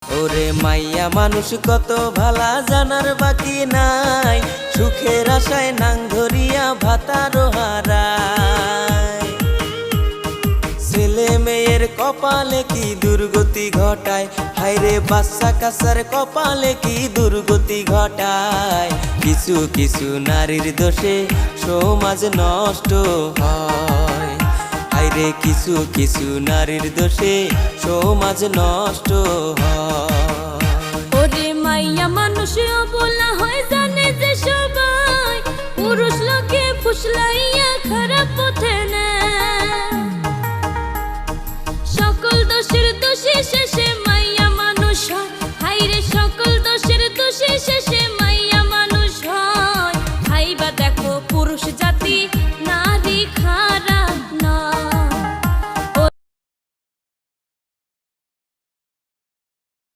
ওরে মাইয়া মানুষ কত ভালা জানার বাকি নাই, সুখের আশায় নাং ধরিয়া ভাতারো হারায়। ছেলে মেয়ের কপালে কি দুর্গতি ঘটায়, হায়রে বাচ্চা কাচ্চার কপালে কি দুর্গতি ঘটায়। কিছু কিছু নারীর দোষে সমাজ নষ্ট হয়, হায়রে কিছু কিছু নারীর দোষে সমাজ নষ্ট হয়। ওরে মাইয়া মানুষ